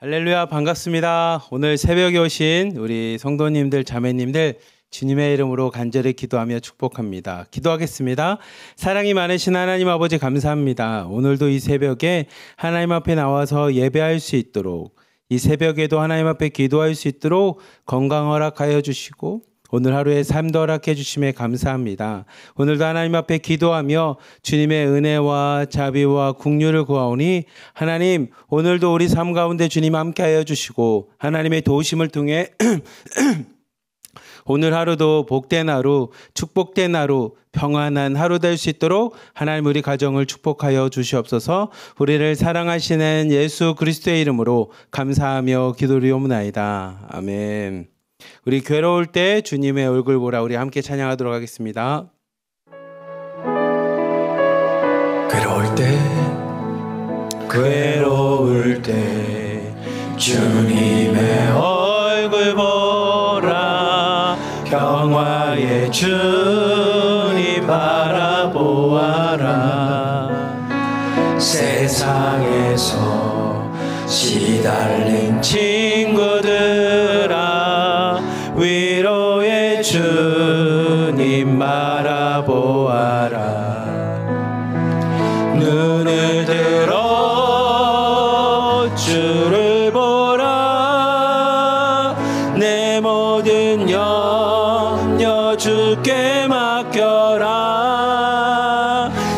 할렐루야, 반갑습니다. 오늘 새벽에 오신 우리 성도님들, 자매님들 주님의 이름으로 간절히 기도하며 축복합니다. 기도하겠습니다. 사랑이 많으신 하나님 아버지 감사합니다. 오늘도 이 새벽에 하나님 앞에 나와서 예배할 수 있도록, 이 새벽에도 하나님 앞에 기도할 수 있도록 건강 허락하여 주시고 오늘 하루의 삶도 허락해 주심에 감사합니다. 오늘도 하나님 앞에 기도하며 주님의 은혜와 자비와 긍휼을 구하오니 하나님, 오늘도 우리 삶 가운데 주님 함께하여 주시고 하나님의 도우심을 통해 오늘 하루도 복된 하루, 축복된 하루, 평안한 하루 될 수 있도록 하나님 우리 가정을 축복하여 주시옵소서. 우리를 사랑하시는 예수 그리스도의 이름으로 감사하며 기도드리옵나이다. 아멘. 우리 괴로울 때 주님의 얼굴 보라, 우리 함께 찬양하도록 하겠습니다. 괴로울 때 주님의 얼굴 보라, 평화의 주님 바라보아라. 세상에서 시달린 친구들아, 위로의 주님 바라보아라. 눈을 들어 주를 보라, 내 모든 염려 주께 맡겨라.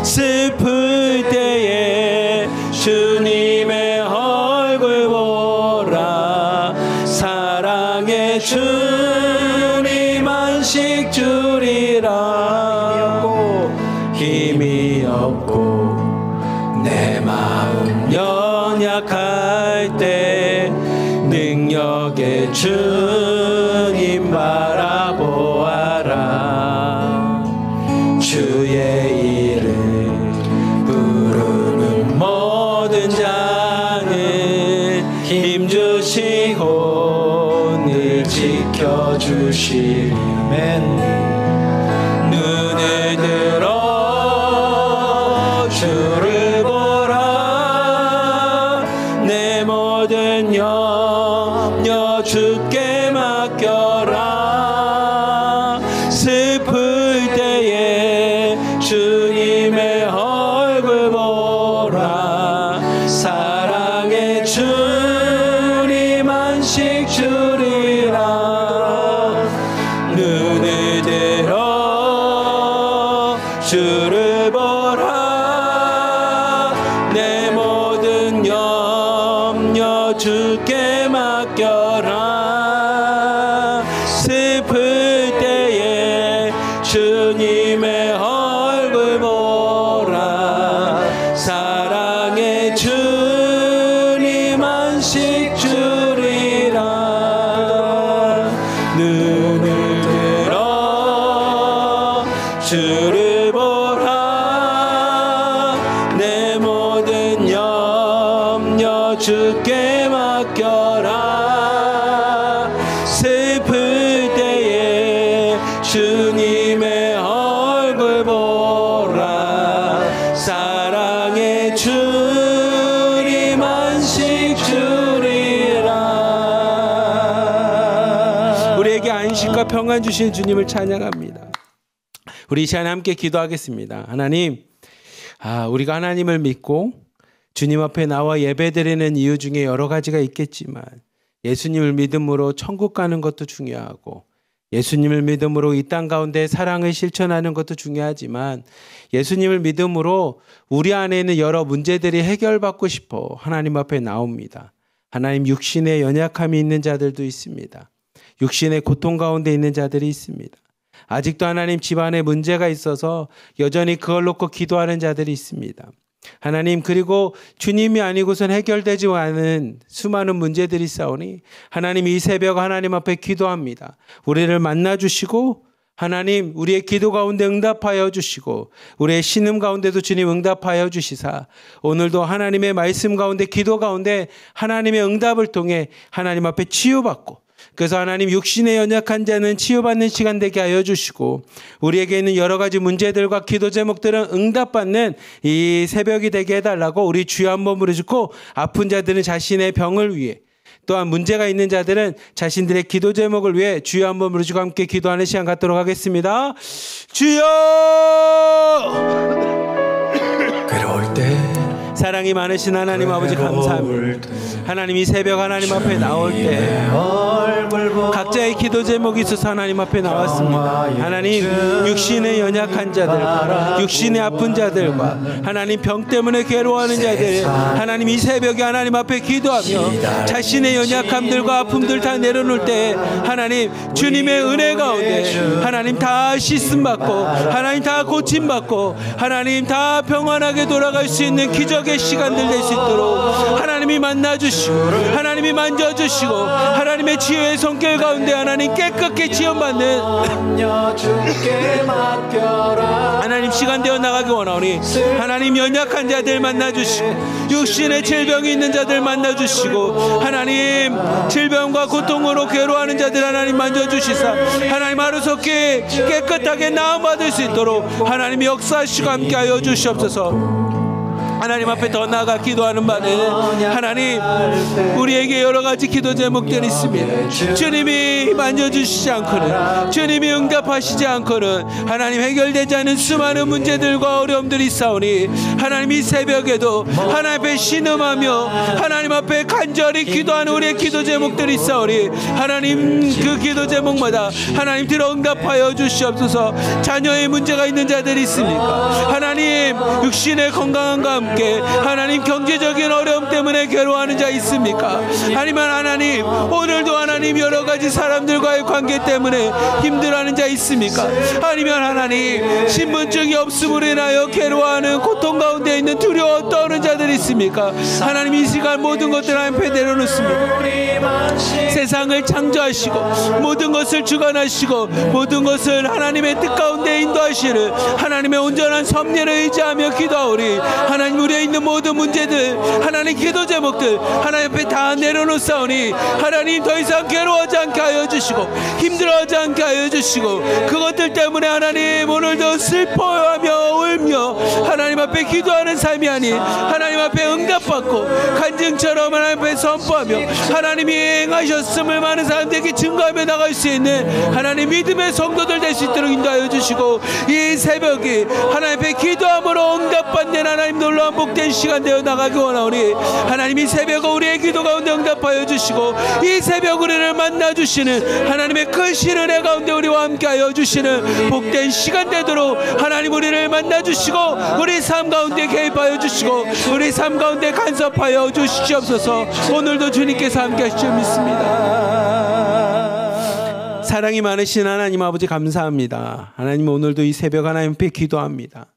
슬플 때에 주님의 얼굴 보라, 사랑의 주님 안식 주리라. 힘이 없고 내 마음 연약할 때 능력의 주님 바라보아라. 주의 이름 부르는 모든 자는 힘주시고 늘 지켜주시면 눈을 들어 주를 보라, 내 모든 염려 주께 맡겨라. 슬플 때에 주님의 얼굴 보라, 사랑의 주님 안식 주리라. 눈을 들어 주를 보라, 내 모든 염려 주께 맡겨라. 슬플 때에 주님의 얼굴 보라, 사랑의 주님 안식 주리라. 눈을 들어 주를 보라, 내 모든 염려 주께 맡겨라. 슬플 때에 주님의 얼굴 보라, 사랑의 주님 안식 주리라. 우리에게 안식과 평안 주신 주님을 찬양합니다. 우리 이 시간에 함께 기도하겠습니다. 하나님, 우리가 하나님을 믿고 주님 앞에 나와 예배드리는 이유 중에 여러 가지가 있겠지만 예수님을 믿음으로 천국 가는 것도 중요하고, 예수님을 믿음으로 이 땅 가운데 사랑을 실천하는 것도 중요하지만, 예수님을 믿음으로 우리 안에 있는 여러 문제들이 해결받고 싶어 하나님 앞에 나옵니다. 하나님, 육신의 연약함이 있는 자들도 있습니다. 육신의 고통 가운데 있는 자들이 있습니다. 아직도 하나님 집안에 문제가 있어서 여전히 그걸 놓고 기도하는 자들이 있습니다. 하나님, 그리고 주님이 아니고선 해결되지 않은 수많은 문제들이 있사오니 하나님, 이 새벽 하나님 앞에 기도합니다. 우리를 만나주시고 하나님, 우리의 기도 가운데 응답하여 주시고 우리의 신음 가운데도 주님 응답하여 주시사 오늘도 하나님의 말씀 가운데, 기도 가운데 하나님의 응답을 통해 하나님 앞에 치유받고, 그래서 하나님, 육신의 연약한 자는 치유받는 시간 되게 하여 주시고 우리에게 있는 여러 가지 문제들과 기도 제목들은 응답받는 이 새벽이 되게 해달라고 우리 주여 한번 부르짖고, 아픈 자들은 자신의 병을 위해, 또한 문제가 있는 자들은 자신들의 기도 제목을 위해 주여 한번 부르시고 함께 기도하는 시간 갖도록 하겠습니다. 주여! 괴로울 때, 사랑이 많으신 하나님 아버지 감사합니다. 하나님 이 새벽 하나님 앞에 나올 때 각자의 기도 제목이 있어서 하나님 앞에 나왔습니다. 하나님 육신의 연약한 자들과 육신의 아픈 자들과 하나님 병 때문에 괴로워하는 자들, 하나님 이 새벽에 하나님 앞에 기도하며 자신의 연약함들과 아픔들 다 내려놓을 때 하나님 주님의 은혜 가운데 하나님 다 씻음받고 하나님 다 고침받고 하나님 다 평안하게 돌아갈 수 있는 기적의 시간들 될 수 있도록 하나님이 만나주시고 하나님이 만져주시고 하나님의 치유의 손길 가운데 하나님 깨끗게 지원받는 하나님 시간 되어 나가기 원하오니 하나님 연약한 자들 만나주시고 육신의 질병이 있는 자들 만나주시고 하나님 질병과 고통으로 괴로워하는 자들 하나님 만져주시사 하나님 하루속히 깨끗하게 나음받을 수 있도록 하나님이 역사하시고 함께하여 주시옵소서. 하나님 앞에 더 나아가 기도하는 바는 하나님 우리에게 여러 가지 기도 제목들이 있습니다. 주님이 만져주시지 않고는 주님이 응답하시지 않고는 하나님 해결되지 않은 수많은 문제들과 어려움들이 있사오니 하나님 이 새벽에도 하나님 앞에 신음하며 하나님 앞에 간절히 기도하는 우리의 기도 제목들이 있사오니 하나님 그 기도 제목마다 하나님 들어 응답하여 주시옵소서. 자녀의 문제가 있는 자들이 있습니까? 하나님 육신의 건강함과 함께 하나님 경제적인 어려움 때문에 괴로워하는 자 있습니까? 아니면 하나님 오늘도 하나님 여러 가지 사람들과의 관계 때문에 힘들어하는 자 있습니까? 아니면 하나님 신분증이 없음으로 인하여 괴로워하는 고통 가운데 있는 두려워 떠오르는 자들이 있습니까? 하나님 이 시간 모든 것들 앞에 내려놓습니다. 세상을 창조하시고 모든 것을 주관하시고 모든 것을 하나님의 뜻 가운데 인도하시는 하나님의 온전한 섭리를 의지하며 기도하오리. 하나님 우리에 있는 모든 문제들 하나님 기도 제목들 하나님 앞에 다 내려놓사오니 하나님 더 이상 괴로워하지 않게 하여 주시고 힘들어하지 않게 하여 주시고 그것들 때문에 하나님 오늘도 슬퍼하며 울며 하나님 앞에 기도하는 삶이 아닌 하나님 앞에 응답받고 간증처럼 하나님 앞에 선포하며 하나님이 행하셨음을 많은 사람들에게 증거하며 나갈 수 있는 하나님 믿음의 성도들 될 수 있도록 인도하여 주시고 이 새벽이 하나님 앞에 기도함으로 응답받는 하나님 놀라운 복된 시간 되어 나가기 원하오니 하나님 이 새벽 우리의 기도 가운데 응답하여 주시고 이 새벽 우리를 만나주시는 하나님의 크신 은혜 가운데 우리와 함께하여 주시는 복된 시간 되도록 하나님 우리를 만나주시고 우리 삶 가운데 개입하여 주시고 우리 삶 가운데 간섭하여 주시옵소서. 오늘도 주님께서 함께하실 줄 믿습니다. 사랑이 많으신 하나님 아버지 감사합니다. 하나님 오늘도 이 새벽 하나님 앞에 기도합니다.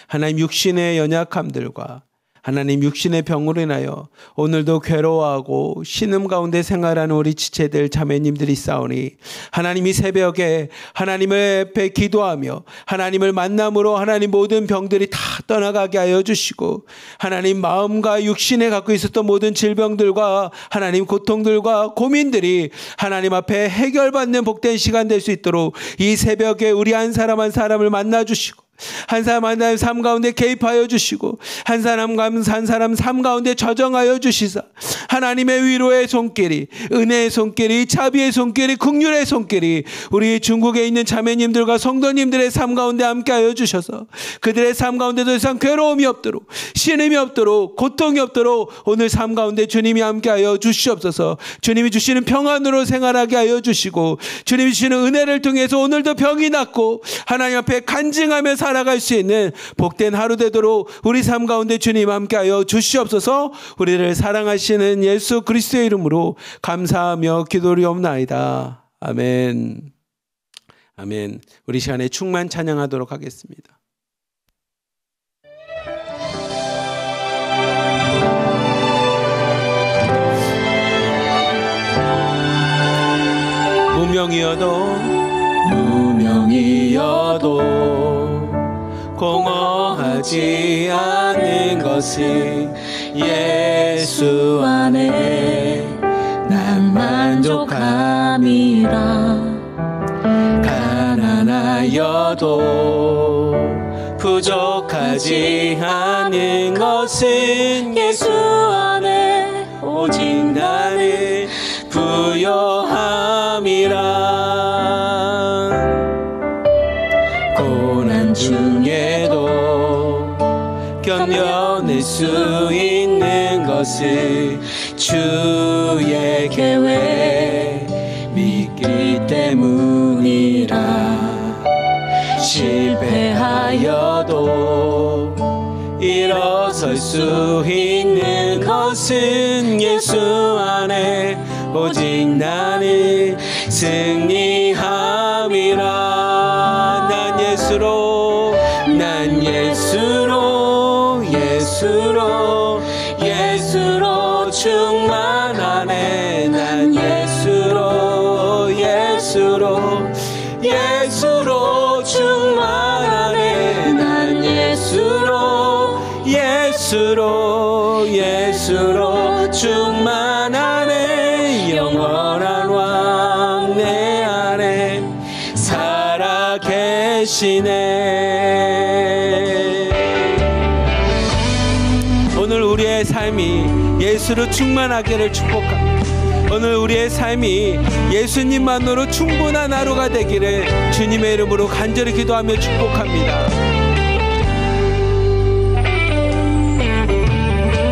하나님 육신의 연약함들과 하나님 육신의 병으로 인하여 오늘도 괴로워하고 신음 가운데 생활하는 우리 지체들 자매님들이 있사오니 하나님 이 새벽에 하나님을 앞에 기도하며 하나님을 만남으로 하나님 모든 병들이 다 떠나가게 하여 주시고 하나님 마음과 육신에 갖고 있었던 모든 질병들과 하나님 고통들과 고민들이 하나님 앞에 해결받는 복된 시간 될 수 있도록 이 새벽에 우리 한 사람 한 사람을 만나주시고 한 사람 한 사람 삶 가운데 개입하여 주시고 한 사람 한 사람 삶 가운데 저정하여 주시사 하나님의 위로의 손길이 은혜의 손길이 자비의 손길이 긍휼의 손길이 우리 중국에 있는 자매님들과 성도님들의 삶 가운데 함께하여 주셔서 그들의 삶 가운데 더 이상 괴로움이 없도록 신음이 없도록 고통이 없도록 오늘 삶 가운데 주님이 함께하여 주시옵소서. 주님이 주시는 평안으로 생활하게 하여 주시고 주님이 주시는 은혜를 통해서 오늘도 병이 낫고 하나님 앞에 간증하며 살아갈 수 있는 복된 하루 되도록 우리 삶 가운데 주님 함께하여 주시옵소서. 우리를 사랑하시는 예수 그리스도의 이름으로 감사하며 기도리옵나이다. 아멘. 아멘. 우리 시간에 충만 찬양하도록 하겠습니다. 무명이어도 공허하지 않은 것이 예수 안에 난 만족함이라. 가난하여도 부족하지 않은 것은 예수 안에 오직 나는 것을 주의 계획 믿기 때문이라. 실패하여도 일어설 수 있는 것은 예수 안에 오직 나는 승리함이라. 난 예수로 충만하네. 난 예수로 충만하네. 난 예수로 충만하네. 영원한 왕 내 안에 살아 계시네. 오늘 우리의 삶이 예수로 충만하기를 축복합니다. 오늘 우리의 삶이 예수님만으로 충분한 하루가 되기를 주님의 이름으로 간절히 기도하며 축복합니다.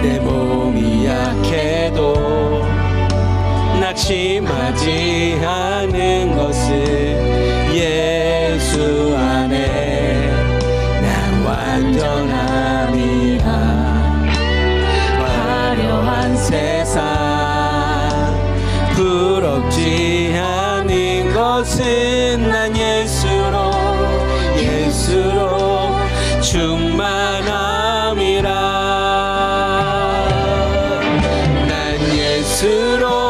내 몸이 약해도 낙심하지 않은 것은 예수 안에 난 완전함이야. 화려한 세상 부럽지 않은 것은 난 예수로 충만함이라. 난 예수로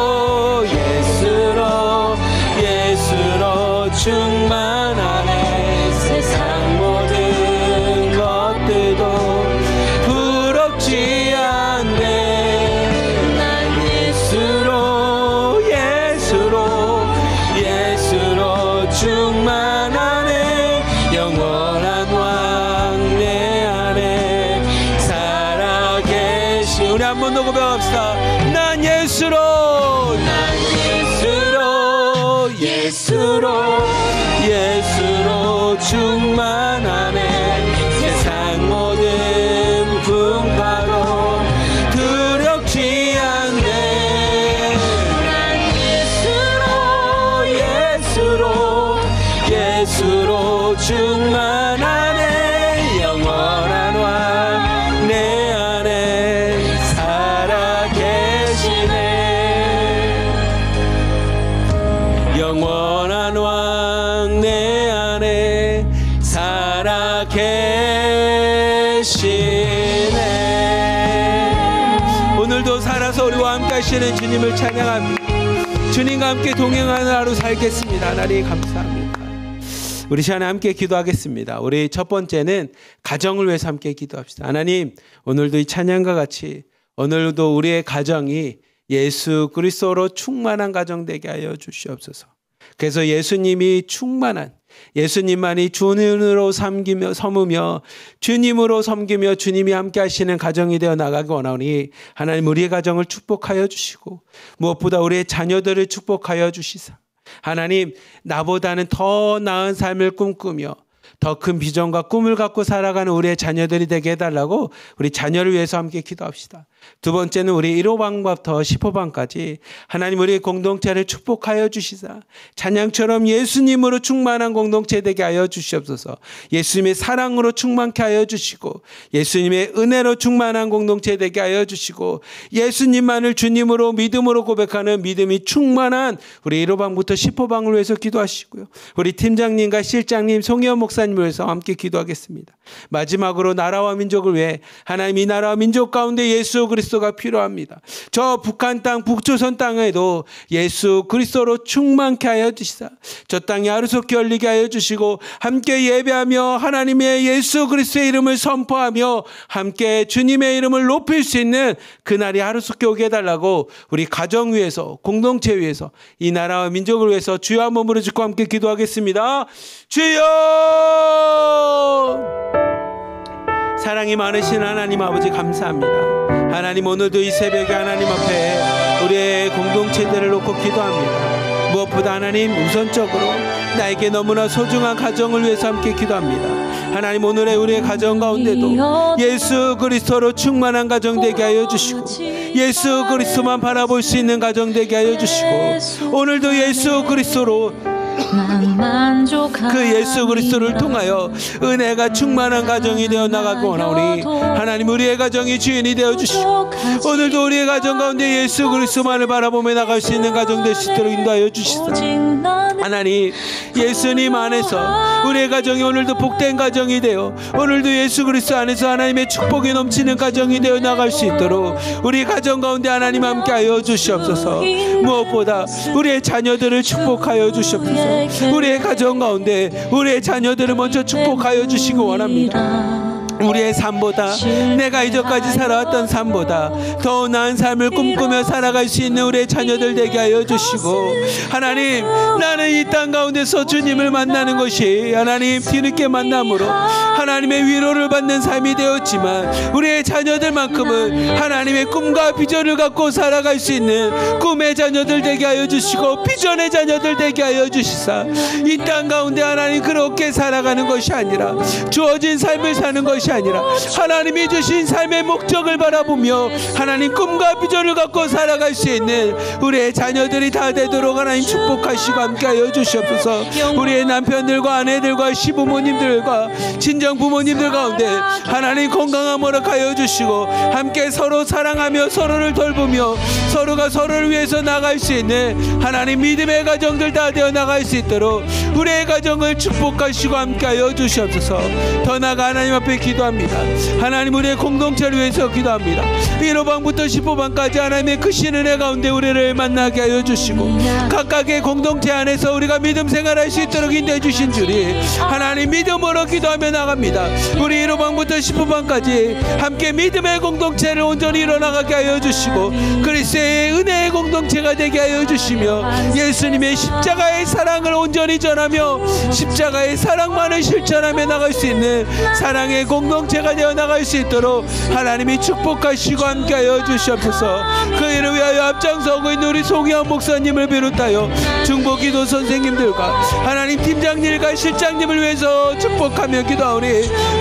충만하네. 세상 모든 것들도 부럽지 않네. 난 예수로 충만하네. 영원한 왕 내 안에 살아계시. 우리 한 번 더 고백합시다. 난 예수로 충만하네. 세상 모든 풍파로 두렵지 않네. 난 예수로 충만하네. 영원한 왕 내 안에 살아 계시네. 영원한 왕 내 안에 살아 계시네. 오늘도 살아서 우리와 함께 하시는 주님을 찬양합니다. 주님과 함께 동행하는 하루 살겠습니다. 하나님 감사합니다. 우리 시간에 함께 기도하겠습니다. 우리 첫 번째는 가정을 위해서 함께 기도합시다. 하나님, 오늘도 이 찬양과 같이 오늘도 우리의 가정이 예수 그리스도로 충만한 가정 되게 하여 주시옵소서. 그래서 예수님이 충만한, 예수님만이 주님으로 섬으며 주님으로 섬기며 주님이 함께 하시는 가정이 되어 나가기 원하오니 하나님 우리의 가정을 축복하여 주시고 무엇보다 우리의 자녀들을 축복하여 주시사 하나님 나보다는 더 나은 삶을 꿈꾸며 더 큰 비전과 꿈을 갖고 살아가는 우리의 자녀들이 되게 해달라고 우리 자녀를 위해서 함께 기도합시다. 두 번째는 우리 1호방부터 10호방까지 하나님 우리의 공동체를 축복하여 주시사 찬양처럼 예수님으로 충만한 공동체 되게 하여 주시옵소서. 예수님의 사랑으로 충만케 하여 주시고 예수님의 은혜로 충만한 공동체 되게 하여 주시고 예수님만을 주님으로 믿음으로 고백하는 믿음이 충만한 우리 1호방부터 10호방을 위해서 기도하시고요. 우리 팀장님과 실장님 송혜원 목사님을 위해서 함께 기도하겠습니다. 마지막으로 나라와 민족을 위해 하나님 이 나라와 민족 가운데 예수 그리스도가 필요합니다. 저 북한 땅 북조선 땅에도 예수 그리스도로 충만케 하여 주시사 저 땅이 하루속히 열리게 하여 주시고 함께 예배하며 하나님의 예수 그리스도의 이름을 선포하며 함께 주님의 이름을 높일 수 있는 그날이 하루속히 오게 해달라고 우리 가정 위해서 공동체 위해서 이 나라와 민족을 위해서 주여 한 몸으로 짓고 함께 기도하겠습니다. 주여! 사랑이 많으신 하나님 아버지 감사합니다. 하나님 오늘도 이 새벽에 하나님 앞에 우리의 공동체들을 놓고 기도합니다. 무엇보다 하나님 우선적으로 나에게 너무나 소중한 가정을 위해서 함께 기도합니다. 하나님 오늘의 우리의 가정 가운데도 예수 그리스도로 충만한 가정 되게 하여 주시고 예수 그리스도만 바라볼 수 있는 가정 되게 하여 주시고 오늘도 예수 그리스도로 그 예수 그리스도를 통하여 은혜가 충만한 가정이 되어 나가고 원하오니 하나님 우리의 가정이 주인이 되어 주시고 오늘도 우리의 가정 가운데 예수 그리스도만을 바라보며 나갈 수 있는 가정 될 수 있도록 인도하여 주시사 하나님 예수님 안에서 우리의 가정이 오늘도 복된 가정이 되어 오늘도 예수 그리스도 안에서 하나님의 축복이 넘치는 가정이 되어 나갈 수 있도록 우리 가정 가운데 하나님 함께 하여 주시옵소서. 무엇보다 우리의 자녀들을 축복하여 주시옵소서. 우리의 가정 가운데 우리의 자녀들을 먼저 축복하여 주시기 원합니다. 우리의 삶보다 내가 이전까지 살아왔던 삶보다 더 나은 삶을 꿈꾸며 살아갈 수 있는 우리의 자녀들 되게 하여 주시고 하나님 나는 이 땅 가운데서 주님을 만나는 것이 하나님 뒤늦게 만남으로 하나님의 위로를 받는 삶이 되었지만 우리의 자녀들만큼은 하나님의 꿈과 비전을 갖고 살아갈 수 있는 꿈의 자녀들 되게 하여 주시고 비전의 자녀들 되게 하여 주시사 이 땅 가운데 하나님 그렇게 살아가는 것이 아니라 주어진 삶을 사는 것이 아니라 하나님이 주신 삶의 목적을 바라보며 하나님 꿈과 비전을 갖고 살아갈 수 있는 우리의 자녀들이 다 되도록 하나님 축복하시고 함께하여 주시옵소서. 우리의 남편들과 아내들과 시부모님들과 친정 부모님들 가운데 하나님 건강함 허락하여 주시고 함께 서로 사랑하며 서로를 돌보며 서로가 서로를 위해서 나갈 수 있는 하나님 믿음의 가정들 다 되어 나갈 수 있도록 우리의 가정을 축복하시고 함께하여 주시옵소서. 더 나아가 하나님 앞에 기도합니다. 하나님 우리의 공동체를 위해서 기도합니다. 1호방부터 10호방까지 하나님의 크신 은혜 가운데 우리를 만나게 하여 주시고 각각의 공동체 안에서 우리가 믿음 생활할 수 있도록 인도해 주신 주님 하나님 믿음으로 기도하며 나갑니다. 우리 1호방부터 10호방까지 함께 믿음의 공동체를 온전히 일어나가게 하여 주시고 그리스도의 은혜의 공동체가 되게 하여 주시며 예수님의 십자가의 사랑을 온전히 전하며 십자가의 사랑만을 실천하며 나갈 수 있는 사랑의 공동체가 되어 나갈 수 있도록 하나님이 축복하시고 함께하여 주시옵소서. 그 일을 위하여 앞장서고 있는 우리 송희원 목사님을 비롯하여 중보기도 선생님들과 하나님 팀장님과 실장님을 위해서 축복하며 기도하오니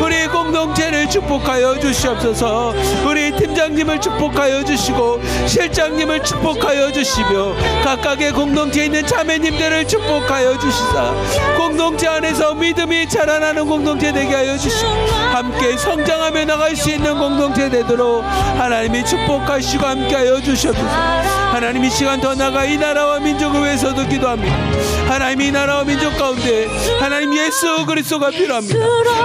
우리 공동체를 축복하여 주시옵소서. 우리 팀장님을 축복하여 주시고 실장님을 축복하여 주시며 각각의 공동체에 있는 자매님들을 축복하여 주시사 공동체 안에서 믿음이 자라나는 공동체 되게 하여 주시고 함께 성장하며 나갈 수 있는 공동체 되도록 하나님이 축복하시고 함께하여 주시옵소서. 하나님 이 시간 더 나아가 이 나라와 민족을 위해서도 기도합니다. 하나님 이 나라와 민족 가운데 하나님 예수 그리스도가 필요합니다.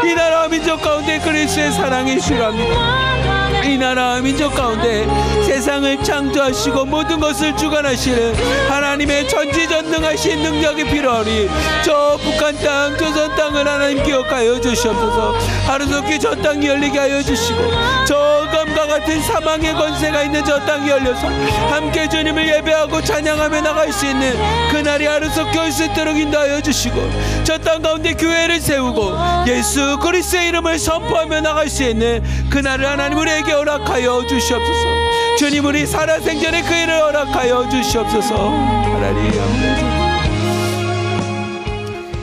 이 나라와 민족 가운데 그리스도의 사랑이 필요합니다. 이 나라와 민족 가운데 세상을 창조하시고 모든 것을 주관하시는 하나님의 전지전능하신 능력이 필요하니 저 북한 땅 조선 땅을 하나님 기억하여 주시옵소서. 하루속히 저 땅이 열리게 하여 주시고 저 검과 같은 사망의 권세가 있는 저 땅이 열려서 함께 주님을 예배하고 찬양하며 나갈 수 있는 그날이 하루속히 올 수 있도록 인도하여 주시고 저 땅 가운데 교회를 세우고 예수 그리스도의 이름을 선포하며 나갈 수 있는 그날을 하나님 우리에게 허락하여 주시옵소서. 주님 우리 살아생전에 그 일을 허락하여 주시옵소서. 하나님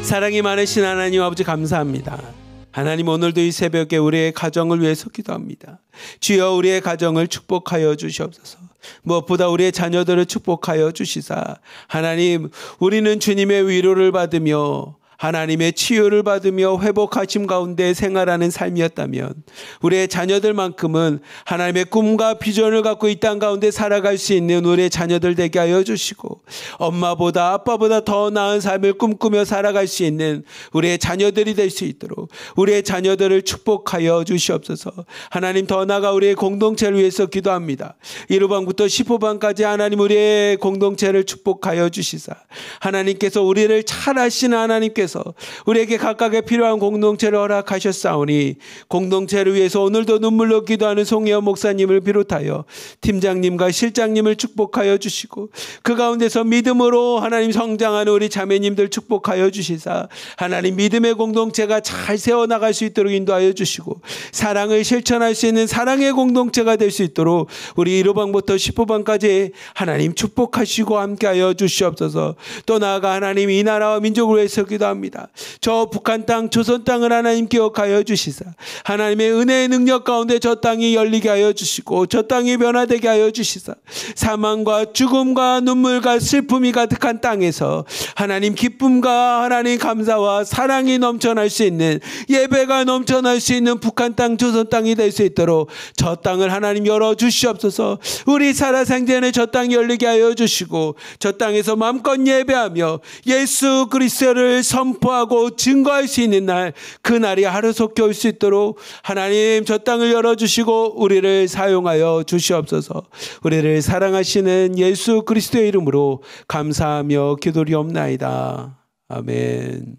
사랑이 많으신 하나님 아버지 감사합니다. 하나님 오늘도 이 새벽에 우리의 가정을 위해서 기도합니다. 주여 우리의 가정을 축복하여 주시옵소서. 무엇보다 우리의 자녀들을 축복하여 주시사 하나님 우리는 주님의 위로를 받으며 하나님의 치유를 받으며 회복하심 가운데 생활하는 삶이었다면 우리의 자녀들만큼은 하나님의 꿈과 비전을 갖고 이 땅 가운데 살아갈 수 있는 우리의 자녀들 되게 하여 주시고 엄마보다 아빠보다 더 나은 삶을 꿈꾸며 살아갈 수 있는 우리의 자녀들이 될 수 있도록 우리의 자녀들을 축복하여 주시옵소서. 하나님 더 나아가 우리의 공동체를 위해서 기도합니다. 1호방부터 10호방까지 하나님 우리의 공동체를 축복하여 주시사 하나님께서 우리를 잘 아시는 하나님께서 하나님께서 우리에게 각각의 필요한 공동체를 허락하셨사오니 공동체를 위해서 오늘도 눈물로 기도하는 송혜원 목사님을 비롯하여 팀장님과 실장님을 축복하여 주시고 그 가운데서 믿음으로 하나님 성장하는 우리 자매님들 축복하여 주시사 하나님 믿음의 공동체가 잘 세워나갈 수 있도록 인도하여 주시고 사랑을 실천할 수 있는 사랑의 공동체가 될 수 있도록 우리 1호방부터 10호방까지 하나님 축복하시고 함께하여 주시옵소서. 또 나아가 하나님 이 나라와 민족을 위해서 기도합니다. 저 북한 땅 조선 땅을 하나님 기억하여 주시사 하나님의 은혜의 능력 가운데 저 땅이 열리게 하여 주시고 저 땅이 변화되게 하여 주시사 사망과 죽음과 눈물과 슬픔이 가득한 땅에서 하나님 기쁨과 하나님 감사와 사랑이 넘쳐날 수 있는 예배가 넘쳐날 수 있는 북한 땅 조선 땅이 될 수 있도록 저 땅을 하나님 열어 주시옵소서. 우리 살아생전에 저 땅 열리게 하여 주시고 저 땅에서 마음껏 예배하며 예수 그리스도를 선포하고 증거할 수 있는 날 그날이 하루속히 올 수 있도록 하나님 저 땅을 열어주시고 우리를 사용하여 주시옵소서. 우리를 사랑하시는 예수 그리스도의 이름으로 감사하며 기도리옵나이다. 아멘.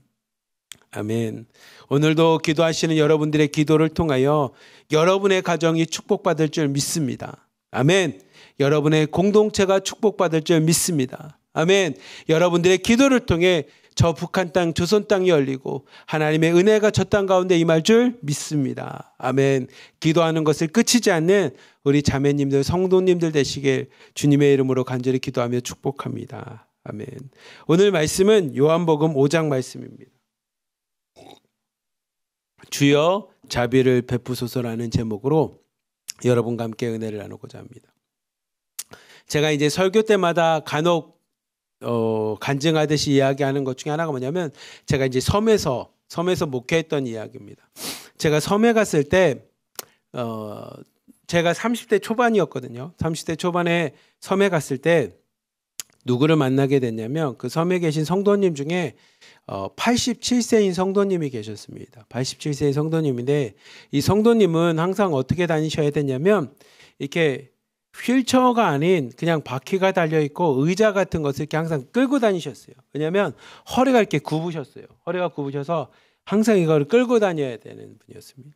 아멘. 오늘도 기도하시는 여러분들의 기도를 통하여 여러분의 가정이 축복받을 줄 믿습니다. 아멘. 여러분의 공동체가 축복받을 줄 믿습니다. 아멘. 여러분들의 기도를 통해 저 북한 땅 조선 땅이 열리고 하나님의 은혜가 저 땅 가운데 임할 줄 믿습니다. 아멘. 기도하는 것을 끝이지 않는 우리 자매님들 성도님들 되시길 주님의 이름으로 간절히 기도하며 축복합니다. 아멘. 오늘 말씀은 요한복음 5장 말씀입니다. 주여 자비를 베푸소서라는 제목으로 여러분과 함께 은혜를 나누고자 합니다. 제가 이제 설교 때마다 간혹 간증하듯이 이야기하는 것 중에 하나가 뭐냐면 제가 이제 섬에서 목회했던 이야기입니다. 제가 섬에 갔을 때 제가 30대 초반이었거든요. 30대 초반에 섬에 갔을 때 누구를 만나게 됐냐면 그 섬에 계신 성도님 중에 87세인 성도님이 계셨습니다. 87세인 성도님인데 이 성도님은 항상 어떻게 다니셔야 되냐면 이렇게 휠체어가 아닌 그냥 바퀴가 달려있고 의자 같은 것을 이렇게 항상 끌고 다니셨어요. 왜냐하면 허리가 이렇게 굽으셨어요. 허리가 굽으셔서 항상 이걸 끌고 다녀야 되는 분이었습니다.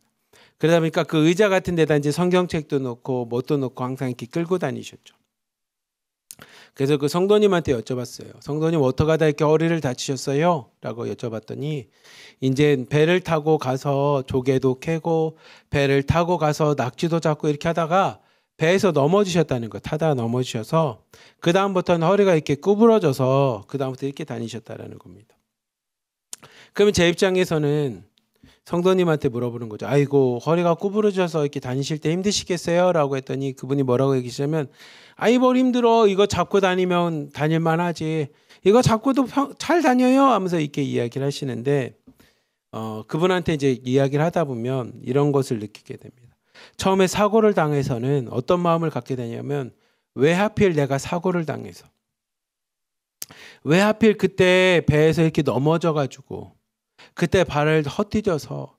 그러다 보니까 그 의자 같은 데다 이제 성경책도 놓고 뭣도 놓고 항상 이렇게 끌고 다니셨죠. 그래서 그 성도님한테 여쭤봤어요. 성도님 어떻게 하다 이렇게 허리를 다치셨어요? 라고 여쭤봤더니 이제 배를 타고 가서 조개도 캐고 배를 타고 가서 낙지도 잡고 이렇게 하다가 배에서 넘어지셨다는 거, 타다가 넘어지셔서 그 다음부터는 허리가 이렇게 구부러져서 그 다음부터 이렇게 다니셨다는 겁니다. 그러면 제 입장에서는 성도님한테 물어보는 거죠. 아이고 허리가 구부러져서 이렇게 다니실 때 힘드시겠어요? 라고 했더니 그분이 뭐라고 얘기하시냐면 아이 뭘 힘들어, 이거 잡고 다니면 다닐만 하지, 이거 잡고도 잘 다녀요 하면서 이렇게 이야기를 하시는데 그분한테 이제 이야기를 하다 보면 이런 것을 느끼게 됩니다. 처음에 사고를 당해서는 어떤 마음을 갖게 되냐면 왜 하필 내가 사고를 당해서, 왜 하필 그때 배에서 이렇게 넘어져 가지고 그때 발을 헛디뎌서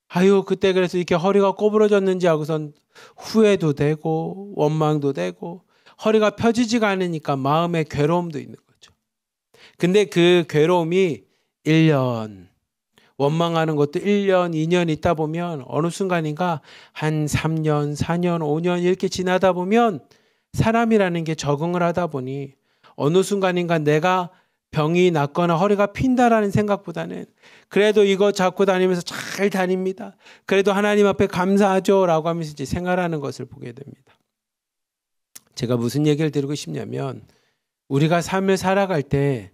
아유 그때 그래서 이렇게 허리가 꼬부러졌는지 하고선 후회도 되고 원망도 되고 허리가 펴지지가 않으니까 마음의 괴로움도 있는 거죠. 근데 그 괴로움이 1년, 원망하는 것도 1년, 2년 있다 보면 어느 순간인가 한 3년, 4년, 5년 이렇게 지나다 보면 사람이라는 게 적응을 하다 보니 어느 순간인가 내가 병이 낫거나 허리가 핀다라는 생각보다는 그래도 이거 잡고 다니면서 잘 다닙니다. 그래도 하나님 앞에 감사하죠 라고 하면서 이제 생활하는 것을 보게 됩니다. 제가 무슨 얘기를 드리고 싶냐면 우리가 삶을 살아갈 때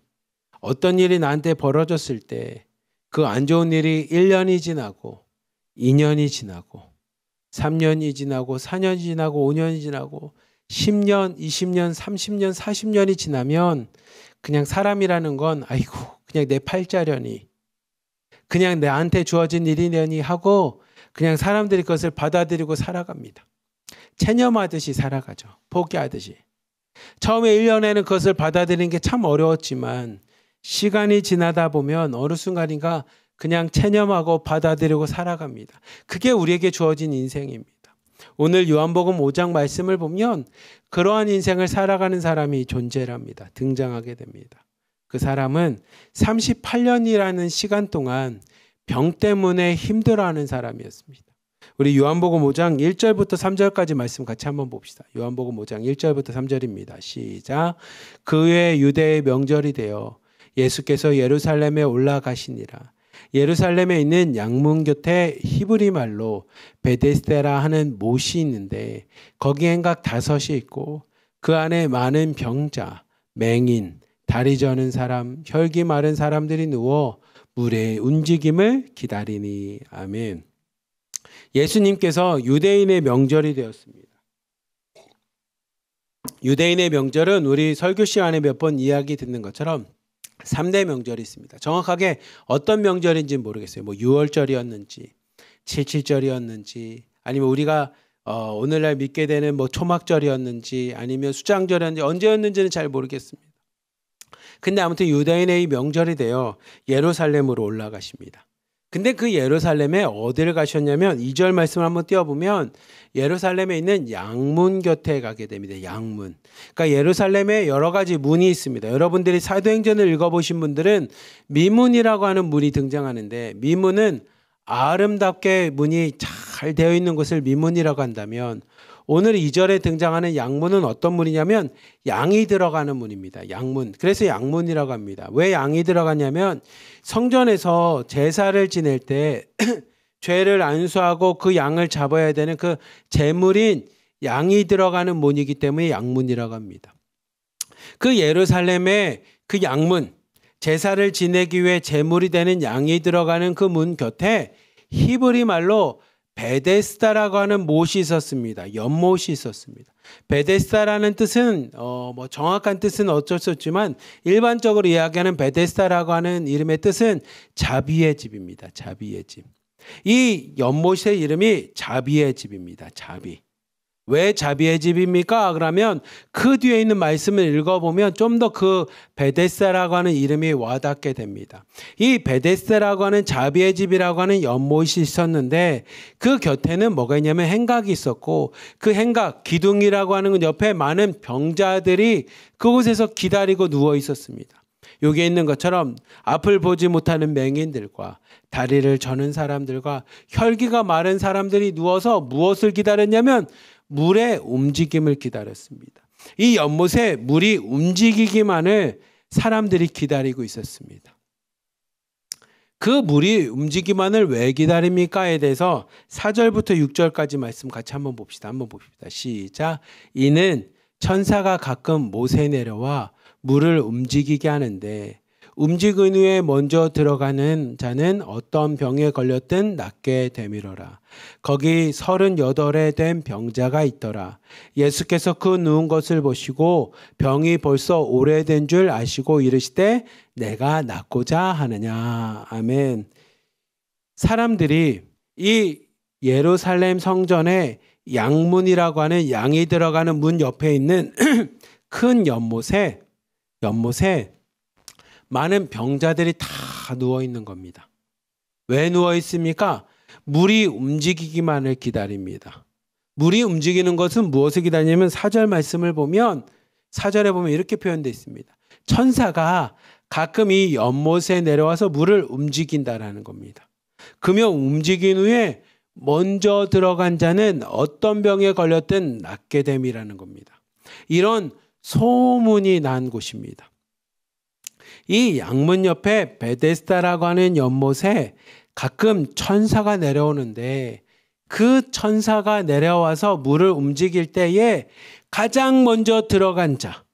어떤 일이 나한테 벌어졌을 때 그 안 좋은 일이 1년이 지나고 2년이 지나고 3년이 지나고 4년이 지나고 5년이 지나고 10년, 20년, 30년, 40년이 지나면 그냥 사람이라는 건 아이고 그냥 내 팔자려니 그냥 나한테 주어진 일이려니 하고 그냥 사람들이 그것을 받아들이고 살아갑니다. 체념하듯이 살아가죠. 포기하듯이. 처음에 1년에는 그것을 받아들이는 게 참 어려웠지만 시간이 지나다 보면 어느 순간인가 그냥 체념하고 받아들이고 살아갑니다. 그게 우리에게 주어진 인생입니다. 오늘 요한복음 5장 말씀을 보면 그러한 인생을 살아가는 사람이 존재랍니다. 등장하게 됩니다. 그 사람은 38년이라는 시간 동안 병 때문에 힘들어하는 사람이었습니다. 우리 요한복음 5장 1절부터 3절까지 말씀 같이 한번 봅시다. 요한복음 5장 1절부터 3절입니다. 시작. 그 후에 유대의 명절이 되어 예수께서 예루살렘에 올라가시니라. 예루살렘에 있는 양문 곁에 히브리 말로 베데스다라 하는 못이 있는데 거기엔 각 5이 있고 그 안에 많은 병자, 맹인, 다리 저는 사람, 혈기 마른 사람들이 누워 물의 움직임을 기다리니. 아멘. 예수님께서 유대인의 명절이 되었습니다. 유대인의 명절은 우리 설교 시간에 몇 번 이야기 듣는 것처럼 3대 명절이 있습니다. 정확하게 어떤 명절인지 모르겠어요. 뭐 6월절이었는지 77절이었는지 아니면 우리가 오늘날 믿게 되는 뭐 초막절이었는지 아니면 수장절이었는지 언제였는지는 잘 모르겠습니다. 근데 아무튼 유대인의 이 명절이 되어 예루살렘으로 올라가십니다. 근데 그 예루살렘에 어디를 가셨냐면 2절 말씀을 한번 띄워보면 예루살렘에 있는 양문 곁에 가게 됩니다. 양문. 그러니까 예루살렘에 여러 가지 문이 있습니다. 여러분들이 사도행전을 읽어보신 분들은 미문이라고 하는 문이 등장하는데 미문은 아름답게 문이 잘 되어 있는 것을 미문이라고 한다면 오늘 2절에 등장하는 양문은 어떤 문이냐면 양이 들어가는 문입니다. 양문. 그래서 양문이라고 합니다. 왜 양이 들어가냐면 성전에서 제사를 지낼 때 죄를 안수하고 그 양을 잡아야 되는 그 제물인 양이 들어가는 문이기 때문에 양문이라고 합니다. 그 예루살렘의 그 양문, 제사를 지내기 위해 제물이 되는 양이 들어가는 그 문 곁에 히브리 말로 베데스다라고 하는 못이 있었습니다. 연못이 있었습니다. 베데스다라는 뜻은 뭐 정확한 뜻은 어쩔 수 없지만 일반적으로 이야기하는 베데스다라고 하는 이름의 뜻은 자비의 집입니다. 자비의 집. 이 연못의 이름이 자비의 집입니다. 자비. 왜 자비의 집입니까? 그러면 그 뒤에 있는 말씀을 읽어보면 좀 더 그 베데스다라고 하는 이름이 와닿게 됩니다. 이 베데스다라고 하는 자비의 집이라고 하는 연못이 있었는데 그 곁에는 뭐가 있냐면 행각이 있었고 그 행각, 기둥이라고 하는 건 옆에 많은 병자들이 그곳에서 기다리고 누워 있었습니다. 여기에 있는 것처럼 앞을 보지 못하는 맹인들과 다리를 저는 사람들과 혈기가 마른 사람들이 누워서 무엇을 기다렸냐면 물의 움직임을 기다렸습니다. 이 연못에 물이 움직이기만을 사람들이 기다리고 있었습니다. 그 물이 움직이기만을 왜 기다립니까에 대해서 4절부터 6절까지 말씀 같이 한번 봅시다. 시작. 이는 천사가 가끔 못에 내려와 물을 움직이게 하는데 움직인 후에 먼저 들어가는 자는 어떤 병에 걸렸든 낫게 되밀어라. 거기 38에 된 병자가 있더라. 예수께서 그 누운 것을 보시고 병이 벌써 오래된 줄 아시고 이르시되 내가 낫고자 하느냐. 아멘. 사람들이 이 예루살렘 성전의 양문이라고 하는 양이 들어가는 문 옆에 있는 큰 연못에 많은 병자들이 다 누워 있는 겁니다. 왜 누워 있습니까? 물이 움직이기만을 기다립니다. 물이 움직이는 것은 무엇을 기다리냐면 4절 말씀을 보면 4절에 보면 이렇게 표현되어 있습니다. 천사가 가끔 이 연못에 내려와서 물을 움직인다라는 겁니다. 그러면 움직인 후에 먼저 들어간 자는 어떤 병에 걸렸든 낫게 됨이라는 겁니다. 이런 소문이 난 곳입니다. 이 양문 옆에 베데스다라고 하는 연못에 가끔 천사가 내려오는데 그 천사가 내려와서 물을 움직일 때에 가장 먼저 들어간 자,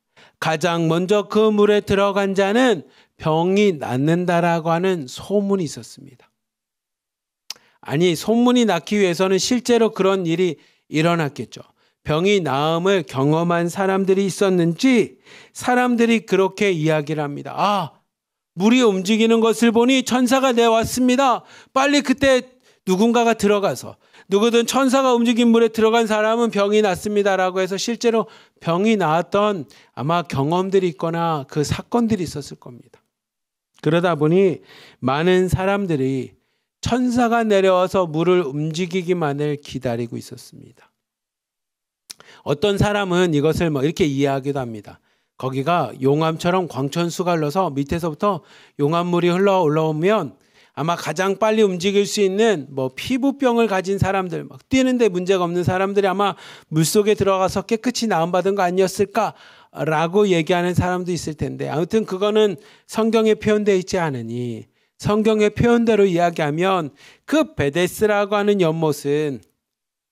가장 먼저 그 물에 들어간 자는 병이 낫는다라고 하는 소문이 있었습니다. 아니, 소문이 났기 위해서는 실제로 그런 일이 일어났겠죠. 병이 나음을 경험한 사람들이 있었는지 사람들이 그렇게 이야기를 합니다. 아, 물이 움직이는 것을 보니 천사가 내왔습니다. 빨리 그때 누군가가 들어가서 누구든 천사가 움직인 물에 들어간 사람은 병이 낫습니다라고 해서 실제로 병이 나았던 아마 경험들이 있거나 그 사건들이 있었을 겁니다. 그러다 보니 많은 사람들이 천사가 내려와서 물을 움직이기만을 기다리고 있었습니다. 어떤 사람은 이것을 이렇게 이해하기도 합니다. 거기가 용암처럼 광천수가 흘러서 밑에서부터 용암물이 흘러 올라오면 아마 가장 빨리 움직일 수 있는 뭐 피부병을 가진 사람들, 막 뛰는데 문제가 없는 사람들이 아마 물속에 들어가서 깨끗이 나음받은 거 아니었을까라고 얘기하는 사람도 있을 텐데, 아무튼 그거는 성경에 표현되어 있지 않으니 성경의 표현대로 이야기하면 그 베데스라고 하는 연못은,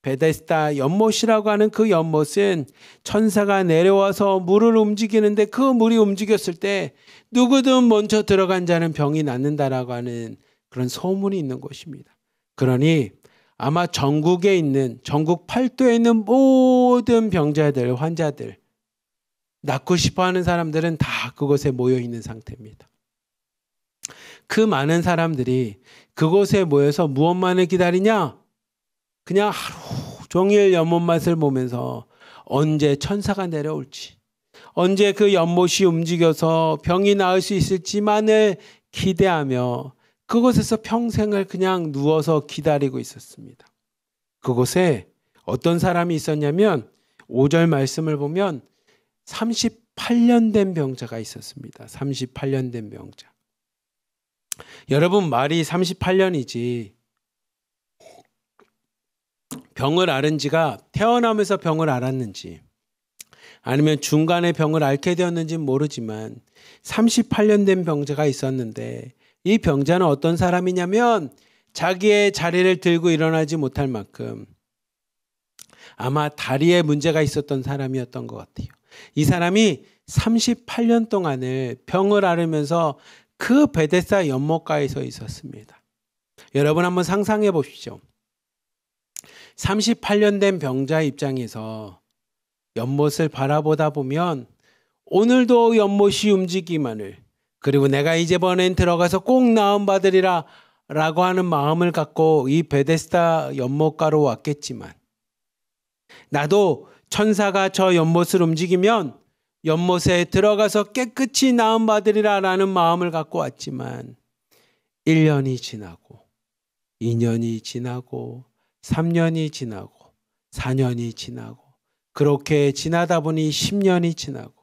베데스다 연못이라고 하는 그 연못은 천사가 내려와서 물을 움직이는데 그 물이 움직였을 때 누구든 먼저 들어간 자는 병이 낫는다라고 하는 그런 소문이 있는 곳입니다. 그러니 아마 전국에 있는, 전국 팔도에 있는 모든 병자들, 환자들, 낫고 싶어 하는 사람들은 다 그곳에 모여 있는 상태입니다. 그 많은 사람들이 그곳에 모여서 무엇만을 기다리냐? 그냥 하루 종일 연못 맛을 보면서 언제 천사가 내려올지, 언제 그 연못이 움직여서 병이 나을 수 있을지만을 기대하며 그곳에서 평생을 그냥 누워서 기다리고 있었습니다. 그곳에 어떤 사람이 있었냐면 5절 말씀을 보면 38년 된 병자가 있었습니다. 38년 된 병자. 여러분, 말이 38년이지 병을 앓은 지가 태어나면서 병을 앓았는지 아니면 중간에 병을 앓게 되었는지는 모르지만 38년 된 병자가 있었는데, 이 병자는 어떤 사람이냐면 자기의 자리를 들고 일어나지 못할 만큼 아마 다리에 문제가 있었던 사람이었던 것 같아요. 이 사람이 38년 동안을 병을 앓으면서 그 베데스다 연못가에 서 있었습니다. 여러분 한번 상상해 보십시오. 38년 된 병자 입장에서 연못을 바라보다 보면 오늘도 연못이 움직이기만을, 그리고 내가 이제번엔 들어가서 꼭 나음 받으리라 라고 하는 마음을 갖고 이 베데스다 연못가로 왔겠지만, 나도 천사가 저 연못을 움직이면 연못에 들어가서 깨끗이 나음 받으리라 라는 마음을 갖고 왔지만 1년이 지나고 2년이 지나고 3년이 지나고 4년이 지나고 그렇게 지나다 보니 10년이 지나고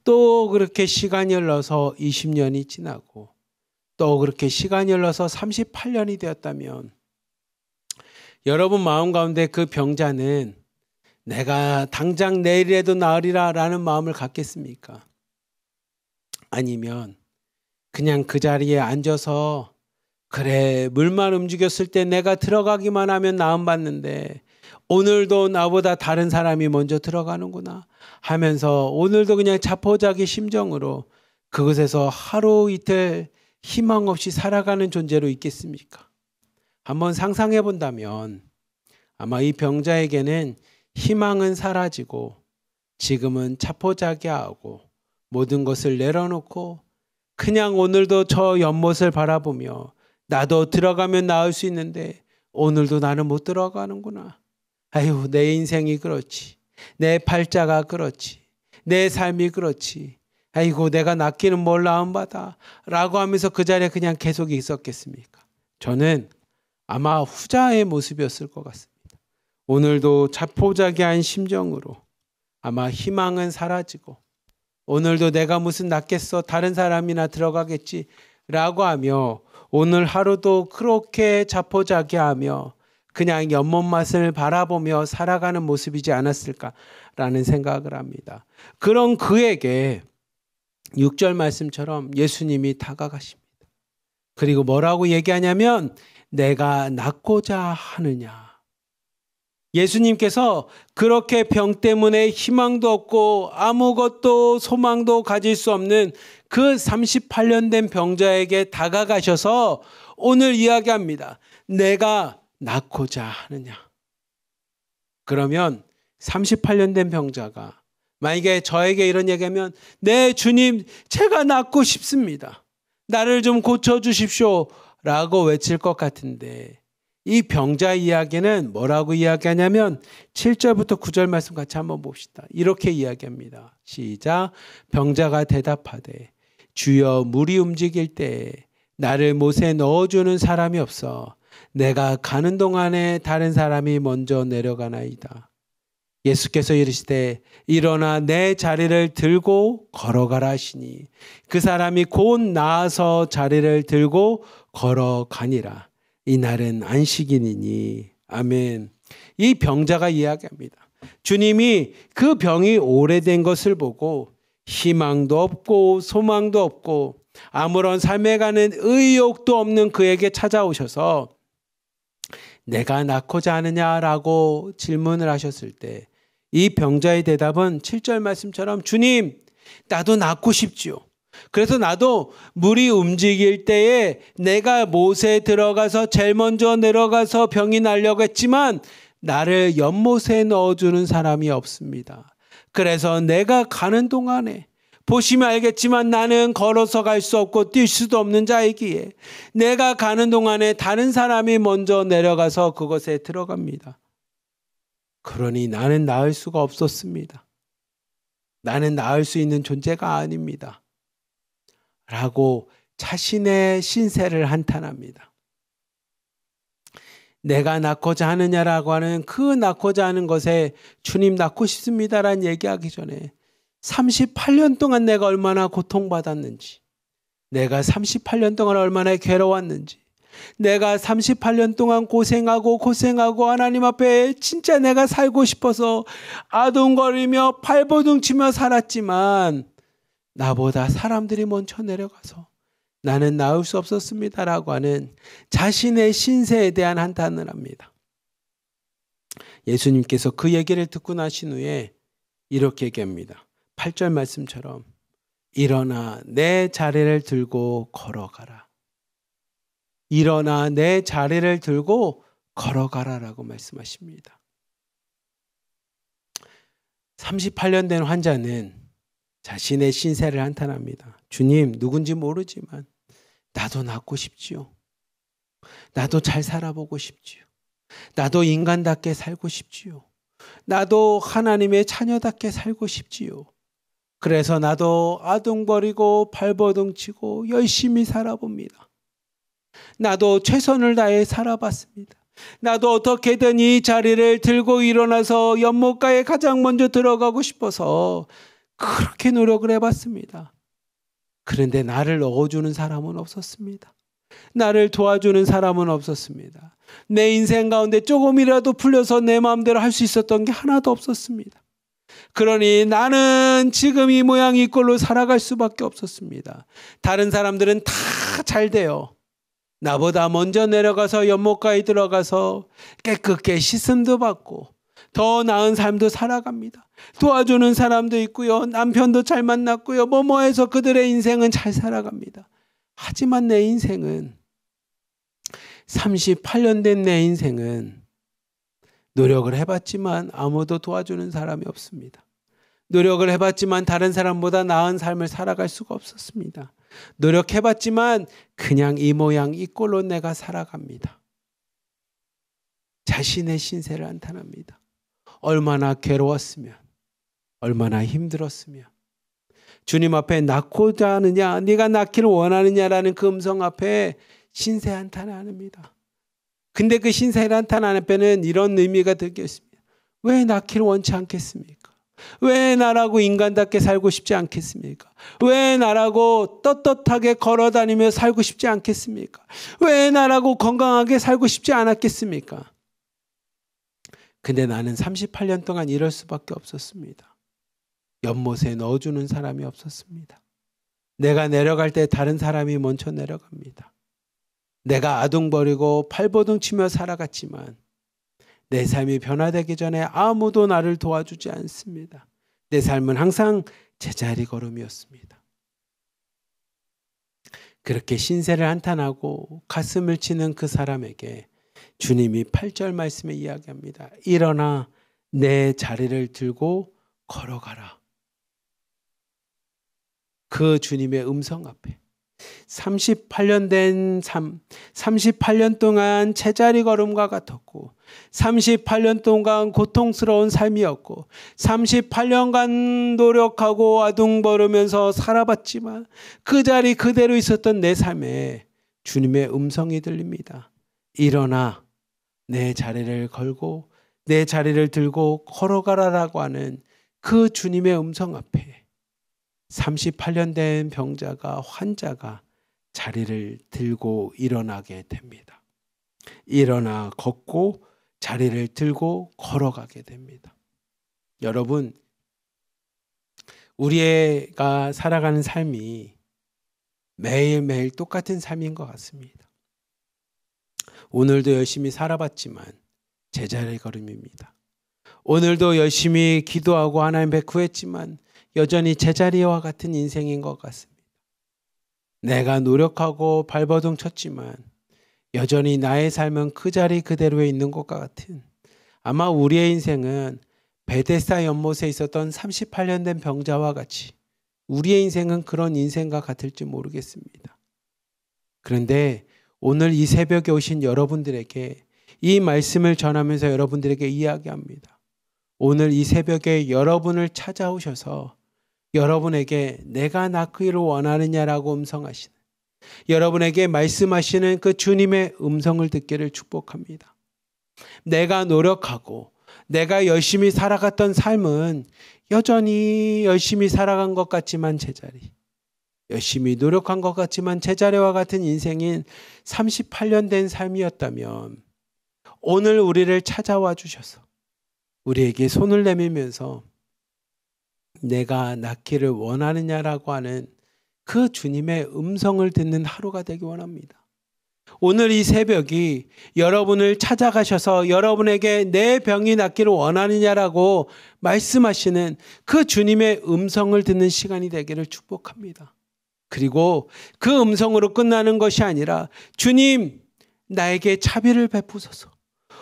또 그렇게 시간이 흘러서 20년이 지나고 또 그렇게 시간이 흘러서 38년이 되었다면, 여러분 마음 가운데 그 병자는 내가 당장 내일이라도 나으리라 라는 마음을 갖겠습니까? 아니면 그냥 그 자리에 앉아서 그래, 물만 움직였을 때 내가 들어가기만 하면 나음 받는데 오늘도 나보다 다른 사람이 먼저 들어가는구나 하면서 오늘도 그냥 자포자기 심정으로 그곳에서 하루 이틀 희망 없이 살아가는 존재로 있겠습니까? 한번 상상해 본다면 아마 이 병자에게는 희망은 사라지고 지금은 자포자기하고 모든 것을 내려놓고 그냥 오늘도 저 연못을 바라보며 나도 들어가면 나을 수 있는데 오늘도 나는 못 들어가는구나. 아유, 내 인생이 그렇지. 내 팔자가 그렇지. 내 삶이 그렇지. 아이고, 내가 낫기는 뭘 나음받아 라고 하면서 그 자리에 그냥 계속 있었겠습니까? 저는 아마 후자의 모습이었을 것 같습니다. 오늘도 자포자기한 심정으로 아마 희망은 사라지고 오늘도 내가 무슨 낫겠어, 다른 사람이나 들어가겠지 라고 하며 오늘 하루도 그렇게 자포자기하며 그냥 연못 맛을 바라보며 살아가는 모습이지 않았을까라는 생각을 합니다. 그런 그에게 6절 말씀처럼 예수님이 다가가십니다. 그리고 뭐라고 얘기하냐면 내가 낫고자 하느냐. 예수님께서 그렇게 병 때문에 희망도 없고 아무것도 소망도 가질 수 없는 그 38년 된 병자에게 다가가셔서 오늘 이야기합니다. 내가 낫고자 하느냐. 그러면 38년 된 병자가 만약에 저에게 이런 얘기하면 네 주님, 제가 낫고 싶습니다. 나를 좀 고쳐주십시오 라고 외칠 것 같은데, 이 병자 이야기는 뭐라고 이야기하냐면 7절부터 9절 말씀 같이 한번 봅시다. 이렇게 이야기합니다. 시작. 병자가 대답하되 주여, 물이 움직일 때에 나를 못에 넣어주는 사람이 없어 내가 가는 동안에 다른 사람이 먼저 내려가나이다. 예수께서 이르시되 일어나 내 자리를 들고 걸어가라 하시니 그 사람이 곧 나아서 자리를 들고 걸어가니라. 이날은 안식일이니. 아멘. 이 병자가 이야기합니다. 주님이 그 병이 오래된 것을 보고 희망도 없고 소망도 없고 아무런 삶에 가는 의욕도 없는 그에게 찾아오셔서 내가 낫고자 하느냐라고 질문을 하셨을 때 이 병자의 대답은 7절 말씀처럼 주님, 나도 낫고 싶지요. 그래서 나도 물이 움직일 때에 내가 못에 들어가서 제일 먼저 내려가서 병이 나려고 했지만 나를 연못에 넣어주는 사람이 없습니다. 그래서 내가 가는 동안에 보시면 알겠지만 나는 걸어서 갈 수 없고 뛸 수도 없는 자이기에 내가 가는 동안에 다른 사람이 먼저 내려가서 그것에 들어갑니다. 그러니 나는 나을 수가 없었습니다. 나는 나을 수 있는 존재가 아닙니다. 라고 자신의 신세를 한탄합니다. 내가 낳고자 하느냐라고 하는 그 낳고자 하는 것에 주님 낳고 싶습니다라는 얘기하기 전에 38년 동안 내가 얼마나 고통받았는지, 내가 38년 동안 얼마나 괴로웠는지, 내가 38년 동안 고생하고 하나님 앞에 진짜 내가 살고 싶어서 아둥거리며 발버둥치며 살았지만 나보다 사람들이 먼저 내려가서 나는 나을 수 없었습니다라고 하는 자신의 신세에 대한 한탄을 합니다. 예수님께서 그 얘기를 듣고 나신 후에 이렇게 얘기합니다. 8절 말씀처럼 일어나 내 자리를 들고 걸어가라. 일어나 내 자리를 들고 걸어가라라고 말씀하십니다. 38년 된 환자는 자신의 신세를 한탄합니다. 주님, 누군지 모르지만 나도 낫고 싶지요. 나도 잘 살아보고 싶지요. 나도 인간답게 살고 싶지요. 나도 하나님의 자녀답게 살고 싶지요. 그래서 나도 아둥거리고 발버둥치고 열심히 살아봅니다. 나도 최선을 다해 살아봤습니다. 나도 어떻게든 이 자리를 들고 일어나서 연못가에 가장 먼저 들어가고 싶어서 그렇게 노력을 해봤습니다. 그런데 나를 넣어주는 사람은 없었습니다. 나를 도와주는 사람은 없었습니다. 내 인생 가운데 조금이라도 풀려서 내 마음대로 할 수 있었던 게 하나도 없었습니다. 그러니 나는 지금 이 모양 이 꼴로 살아갈 수밖에 없었습니다. 다른 사람들은 다 잘 돼요. 나보다 먼저 내려가서 연못가에 들어가서 깨끗게 씻음도 받고 더 나은 삶도 살아갑니다. 도와주는 사람도 있고요. 남편도 잘 만났고요. 뭐해서 그들의 인생은 잘 살아갑니다. 하지만 내 인생은 38년 된 내 인생은 노력을 해봤지만 아무도 도와주는 사람이 없습니다. 노력을 해봤지만 다른 사람보다 나은 삶을 살아갈 수가 없었습니다. 노력해봤지만 그냥 이 모양 이 꼴로 내가 살아갑니다. 자신의 신세를 한탄합니다. 얼마나 괴로웠으면, 얼마나 힘들었으면 주님 앞에 낳고자 하느냐, 네가 낳기를 원하느냐라는 그 음성 앞에 신세 한탄을 합니다. 근데 그 신세 한탄 앞에는 이런 의미가 들겠습니다. 왜 낳기를 원치 않겠습니까? 왜 나라고 인간답게 살고 싶지 않겠습니까? 왜 나라고 떳떳하게 걸어다니며 살고 싶지 않겠습니까? 왜 나라고 건강하게 살고 싶지 않았겠습니까? 근데 나는 38년 동안 이럴 수밖에 없었습니다. 연못에 넣어주는 사람이 없었습니다. 내가 내려갈 때 다른 사람이 먼저 내려갑니다. 내가 아둥거리고 발버둥치며 살아갔지만 내 삶이 변화되기 전에 아무도 나를 도와주지 않습니다. 내 삶은 항상 제자리 걸음이었습니다. 그렇게 신세를 한탄하고 가슴을 치는 그 사람에게 주님이 8절 말씀에 이야기합니다. 일어나 내 자리를 들고 걸어가라. 그 주님의 음성 앞에 38년 동안 제자리 걸음과 같았고 38년 동안 고통스러운 삶이었고 38년간 노력하고 아둥거리면서 살아봤지만 그 자리 그대로 있었던 내 삶에 주님의 음성이 들립니다. 일어나 내 자리를 걸고 내 자리를 들고 걸어가라라고 하는 그 주님의 음성 앞에 38년 된 병자가 환자가 자리를 들고 일어나게 됩니다. 일어나 걷고 자리를 들고 걸어가게 됩니다. 여러분, 우리가 살아가는 삶이 매일매일 똑같은 삶인 것 같습니다. 오늘도 열심히 살아봤지만 제자리 걸음입니다. 오늘도 열심히 기도하고 하나님 앞에 구했지만 여전히 제자리와 같은 인생인 것 같습니다. 내가 노력하고 발버둥 쳤지만 여전히 나의 삶은 그 자리 그대로에 있는 것과 같은, 아마 우리의 인생은 베데스다 연못에 있었던 38년 된 병자와 같이 우리의 인생은 그런 인생과 같을지 모르겠습니다. 그런데 오늘 이 새벽에 오신 여러분들에게 이 말씀을 전하면서 여러분들에게 이야기합니다. 오늘 이 새벽에 여러분을 찾아오셔서 여러분에게 내가 낳기를 원하느냐라고 음성하시는, 여러분에게 말씀하시는 그 주님의 음성을 듣기를 축복합니다. 내가 노력하고 내가 열심히 살아갔던 삶은 여전히 열심히 살아간 것 같지만 제자리, 열심히 노력한 것 같지만 제자리와 같은 인생인 38년 된 삶이었다면 오늘 우리를 찾아와 주셔서 우리에게 손을 내밀면서 내가 낳기를 원하느냐라고 하는 그 주님의 음성을 듣는 하루가 되기 원합니다. 오늘 이 새벽이 여러분을 찾아가셔서 여러분에게 내 병이 낫기를 원하느냐라고 말씀하시는 그 주님의 음성을 듣는 시간이 되기를 축복합니다. 그리고 그 음성으로 끝나는 것이 아니라 주님, 나에게 자비를 베푸소서.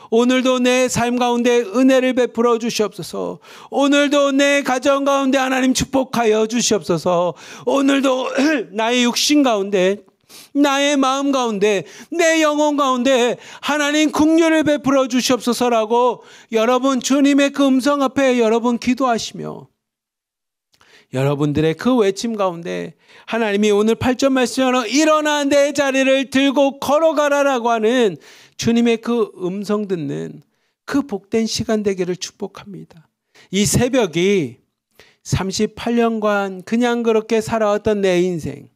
오늘도 내 삶 가운데 은혜를 베풀어 주시옵소서. 오늘도 내 가정 가운데 하나님 축복하여 주시옵소서. 오늘도 나의 육신 가운데, 나의 마음 가운데, 내 영혼 가운데 하나님 긍휼을 베풀어 주시옵소서라고 여러분 주님의 그 음성 앞에 여러분 기도하시며 여러분들의 그 외침 가운데 하나님이 오늘 8절 말씀으로 일어나 내 자리를 들고 걸어가라라고 하는 주님의 그 음성 듣는 그 복된 시간 되기를 축복합니다. 이 새벽이 38년간 그냥 그렇게 살아왔던 내 인생,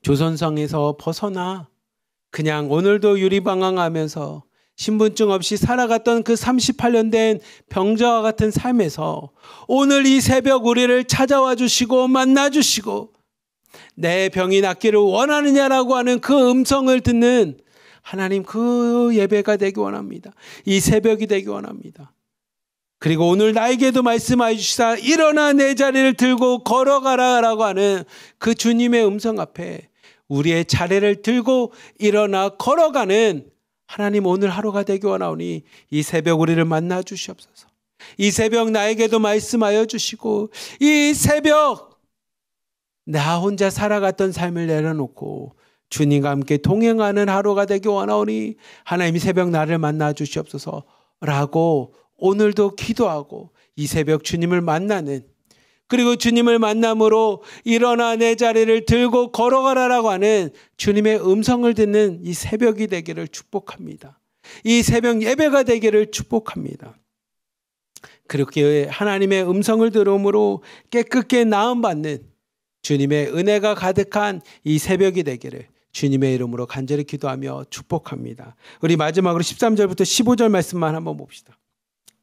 조선성에서 벗어나 그냥 오늘도 유리방황하면서 신분증 없이 살아갔던 그 38년 된 병자와 같은 삶에서 오늘 이 새벽 우리를 찾아와 주시고 만나 주시고 내 병이 낫기를 원하느냐라고 하는 그 음성을 듣는 하나님 그 예배가 되기 원합니다. 이 새벽이 되기 원합니다. 그리고 오늘 나에게도 말씀하여 주시사 일어나 내 자리를 들고 걸어가라라고 하는 그 주님의 음성 앞에 우리의 자리를 들고 일어나 걸어가는 하나님 오늘 하루가 되기 원하오니 이 새벽 우리를 만나 주시옵소서. 이 새벽 나에게도 말씀하여 주시고 이 새벽 나 혼자 살아갔던 삶을 내려놓고 주님과 함께 동행하는 하루가 되기 원하오니 하나님 이 새벽 나를 만나 주시옵소서라고 오늘도 기도하고 이 새벽 주님을 만나는, 그리고 주님을 만남으로 일어나 내 자리를 들고 걸어가라라고 하는 주님의 음성을 듣는 이 새벽이 되기를 축복합니다. 이 새벽 예배가 되기를 축복합니다. 그렇게 하나님의 음성을 들음으로 깨끗게 나음받는 주님의 은혜가 가득한 이 새벽이 되기를 주님의 이름으로 간절히 기도하며 축복합니다. 우리 마지막으로 13절부터 15절 말씀만 한번 봅시다.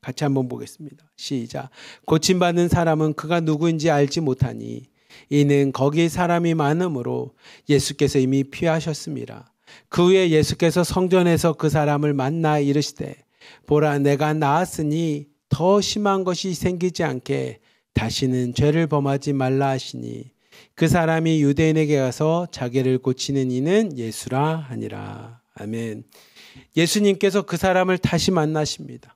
같이 한번 보겠습니다. 시작. 고침받는 사람은 그가 누구인지 알지 못하니 이는 거기 사람이 많으므로 예수께서 이미 피하셨습니다. 그 후에 예수께서 성전에서 그 사람을 만나 이르시되 보라 내가 나았으니 더 심한 것이 생기지 않게 다시는 죄를 범하지 말라 하시니 그 사람이 유대인에게 가서 자기를 고치는 이는 예수라 하니라. 아멘. 예수님께서 그 사람을 다시 만나십니다.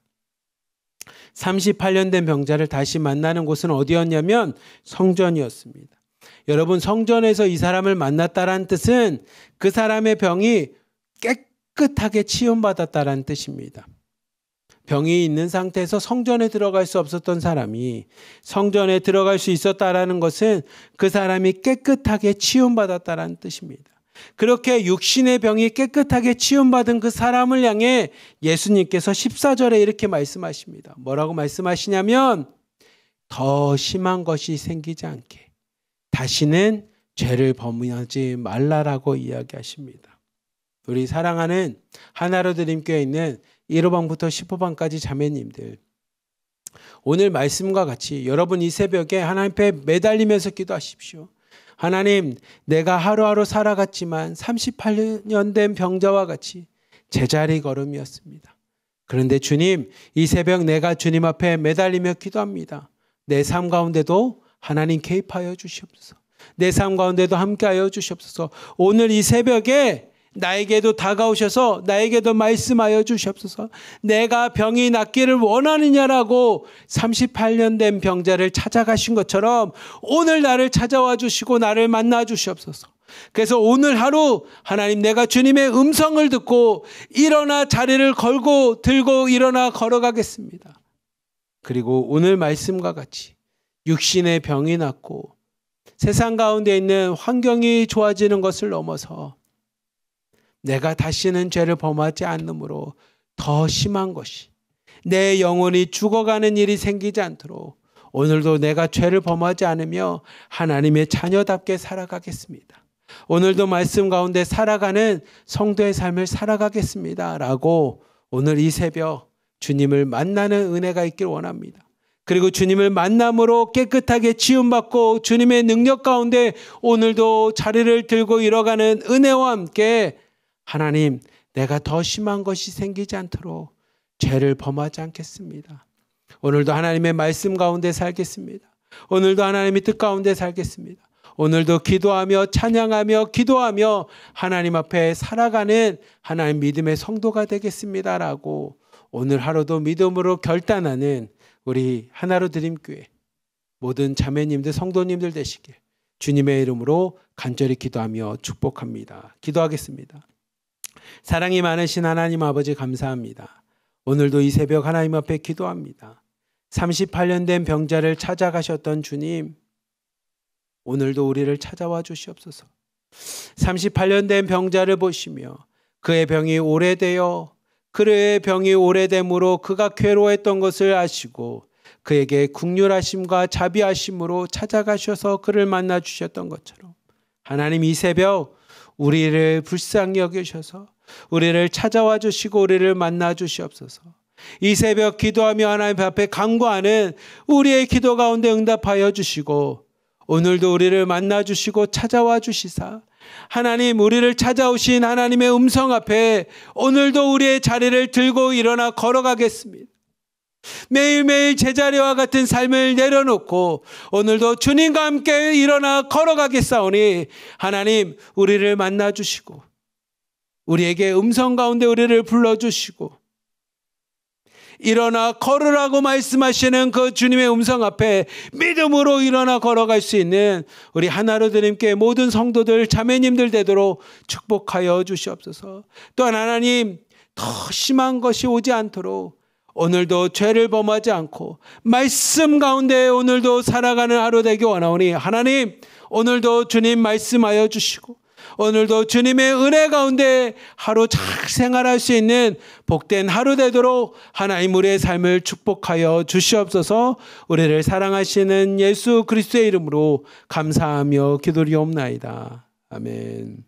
38년 된 병자를 다시 만나는 곳은 어디였냐면 성전이었습니다. 여러분, 성전에서 이 사람을 만났다는 뜻은 그 사람의 병이 깨끗하게 치유받았다는 뜻입니다. 병이 있는 상태에서 성전에 들어갈 수 없었던 사람이 성전에 들어갈 수 있었다는 것은 그 사람이 깨끗하게 치유받았다는 뜻입니다. 그렇게 육신의 병이 깨끗하게 치유받은 그 사람을 향해 예수님께서 14절에 이렇게 말씀하십니다. 뭐라고 말씀하시냐면 더 심한 것이 생기지 않게 다시는 죄를 범하지 말라라고 이야기하십니다. 우리 사랑하는 하나로드림교회에 있는 1호방부터 10호방까지 자매님들, 오늘 말씀과 같이 여러분 이 새벽에 하나님 앞에 매달리면서 기도하십시오. 하나님, 내가 하루하루 살아갔지만 38년 된 병자와 같이 제자리 걸음이었습니다. 그런데 주님, 이 새벽 내가 주님 앞에 매달리며 기도합니다. 내 삶 가운데도 하나님 개입하여 주시옵소서. 내 삶 가운데도 함께하여 주시옵소서. 오늘 이 새벽에 나에게도 다가오셔서 나에게도 말씀하여 주시옵소서. 내가 병이 낫기를 원하느냐라고 38년 된 병자를 찾아가신 것처럼 오늘 나를 찾아와 주시고 나를 만나 주시옵소서. 그래서 오늘 하루 하나님, 내가 주님의 음성을 듣고 일어나 자리를 걸고 들고 일어나 걸어가겠습니다. 그리고 오늘 말씀과 같이 육신의 병이 낫고 세상 가운데 있는 환경이 좋아지는 것을 넘어서 내가 다시는 죄를 범하지 않으므로 더 심한 것이 내 영혼이 죽어가는 일이 생기지 않도록 오늘도 내가 죄를 범하지 않으며 하나님의 자녀답게 살아가겠습니다. 오늘도 말씀 가운데 살아가는 성도의 삶을 살아가겠습니다 라고 오늘 이 새벽 주님을 만나는 은혜가 있길 원합니다. 그리고 주님을 만남으로 깨끗하게 지음받고 주님의 능력 가운데 오늘도 자리를 들고 일어가는 은혜와 함께 하나님, 내가 더 심한 것이 생기지 않도록 죄를 범하지 않겠습니다. 오늘도 하나님의 말씀 가운데 살겠습니다. 오늘도 하나님의 뜻 가운데 살겠습니다. 오늘도 기도하며 찬양하며 기도하며 하나님 앞에 살아가는 하나님 믿음의 성도가 되겠습니다라고 오늘 하루도 믿음으로 결단하는 우리 하나로드림교회 모든 자매님들 성도님들 되시길 주님의 이름으로 간절히 기도하며 축복합니다. 기도하겠습니다. 사랑이 많으신 하나님 아버지 감사합니다. 오늘도 이 새벽 하나님 앞에 기도합니다. 38년 된 병자를 찾아가셨던 주님, 오늘도 우리를 찾아와 주시옵소서. 38년 된 병자를 보시며 그의 병이 오래되어 그의 병이 오래됨으로 그가 괴로워했던 것을 아시고 그에게 긍휼하심과 자비하심으로 찾아가셔서 그를 만나 주셨던 것처럼 하나님 이 새벽 우리를 불쌍히 여기셔서 우리를 찾아와 주시고 우리를 만나 주시옵소서. 이 새벽 기도하며 하나님 앞에 간구하는 우리의 기도 가운데 응답하여 주시고 오늘도 우리를 만나 주시고 찾아와 주시사 하나님, 우리를 찾아오신 하나님의 음성 앞에 오늘도 우리의 자리를 들고 일어나 걸어가겠습니다. 매일매일 제자리와 같은 삶을 내려놓고 오늘도 주님과 함께 일어나 걸어가겠사오니 하나님, 우리를 만나 주시고 우리에게 음성 가운데 우리를 불러주시고 일어나 걸으라고 말씀하시는 그 주님의 음성 앞에 믿음으로 일어나 걸어갈 수 있는 우리 하나로드림교회 모든 성도들 자매님들 되도록 축복하여 주시옵소서. 또한 하나님, 더 심한 것이 오지 않도록 오늘도 죄를 범하지 않고 말씀 가운데 오늘도 살아가는 하루 되기 원하오니 하나님, 오늘도 주님 말씀하여 주시고 오늘도 주님의 은혜 가운데 하루 잘 생활할 수 있는 복된 하루 되도록 하나님 우리의 삶을 축복하여 주시옵소서. 우리를 사랑하시는 예수 그리스도의 이름으로 감사하며 기도리옵나이다. 아멘.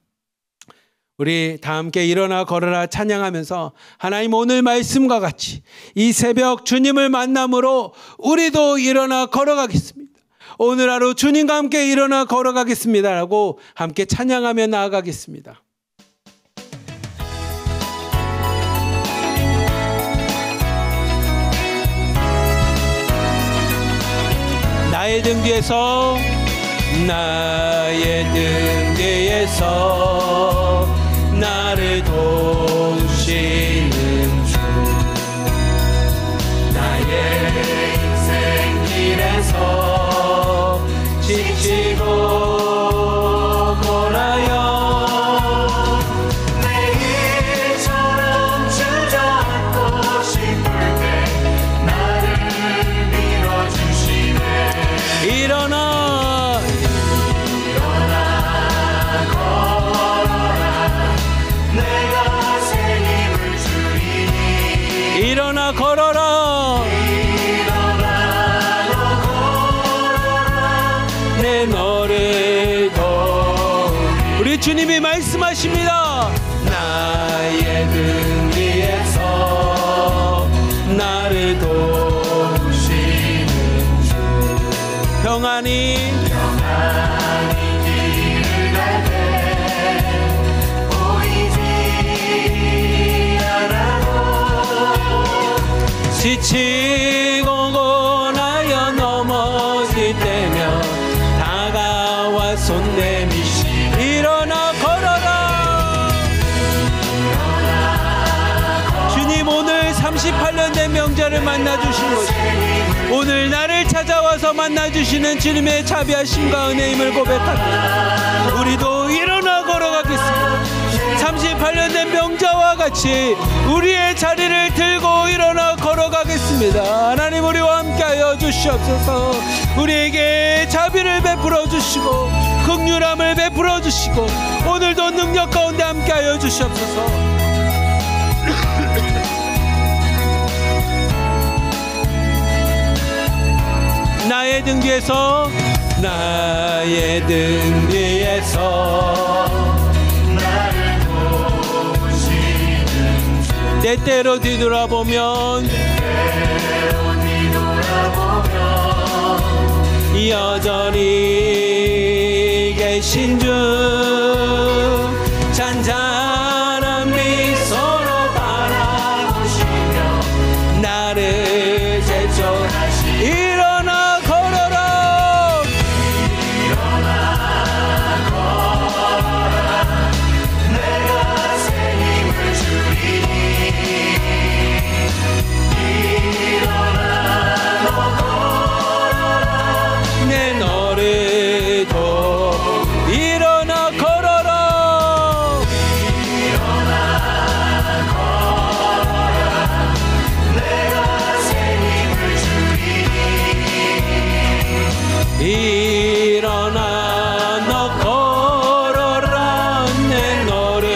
우리 다 함께 일어나 걸어라 찬양하면서 하나님 오늘 말씀과 같이 이 새벽 주님을 만남으로 우리도 일어나 걸어가겠습니다. 오늘 하루 주님과 함께 일어나 걸어가겠습니다라고 함께 찬양하며 나아가겠습니다. 나의 등 뒤에서 나의 등 뒤에서 나를 도우시는 주 나의 인생 길에서 지치고 골아여 내일처럼 주저앉고 싶을 때 나를 밀어주시네. 일어나 걸어가라 주님이 말씀하십니다. 나의 등 위에서 나를 도우시는 주 평안히 길을 갈 때 보이지 않아도 지치고 고나여 넘어질 때면 다가와 손 내미시 일어나 걸어라. 주님 오늘 38년 된 명절을 만나주신 것, 오늘 나를 찾아와서 만나주시는 주님의 자비하심과 은혜임을 고백합니다. 우리도 일어나 걸어가겠습니다. 38년 된 명자와 같이 우리의 자리를 들고 일어나 걸어가겠습니다. 하나님 우리와 함께하여 주시옵소서. 우리에게 자비를 베풀어 주시고 긍휼함을 베풀어 주시고 오늘도 능력 가운데 함께하여 주시옵소서. 나의 등 뒤에서 나의 등 뒤에서 나를 도우시는 주 때때로 뒤돌아보면 여전히 계신 주 잔잔한 미소로 바라보시며 나를 제쳐하시 일어나 걸어라. 내가 새 힘을 주리니 일어나 너 걸어라. 내 너를 도 일어나 걸어라. 내가 새 힘을 주리니 일어나 너 걸어라. 내 너를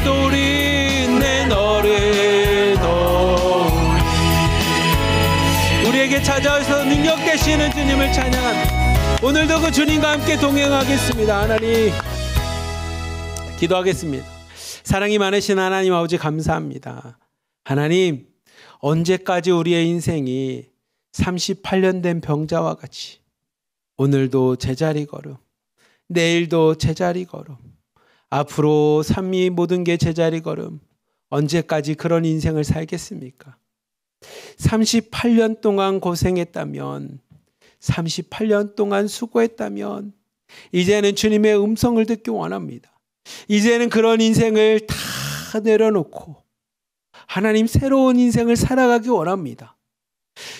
도우리 내 너를 도우리 우리에게 찾아와서 능력 되시는 주님을 찬양합니다. 오늘도 그 주님과 함께 동행하겠습니다. 하나님 기도하겠습니다. 사랑이 많으신 하나님 아버지 감사합니다. 하나님 언제까지 우리의 인생이 38년 된 병자와 같이 오늘도 제자리 걸음, 내일도 제자리 걸음, 앞으로 삶이 모든 게 제자리 걸음, 언제까지 그런 인생을 살겠습니까? 38년 동안 고생했다면, 38년 동안 수고했다면 이제는 주님의 음성을 듣기 원합니다. 이제는 그런 인생을 다 내려놓고 하나님 새로운 인생을 살아가기 원합니다.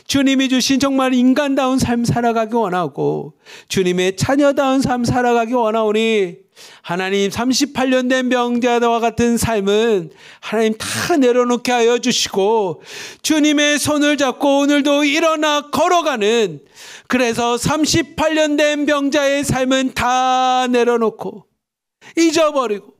주님이 주신 정말 인간다운 삶 살아가기 원하고 주님의 자녀다운 삶 살아가기 원하오니 하나님 38년 된 병자와 같은 삶은 하나님 다 내려놓게 하여 주시고 주님의 손을 잡고 오늘도 일어나 걸어가는, 그래서 38년 된 병자의 삶은 다 내려놓고 잊어버리고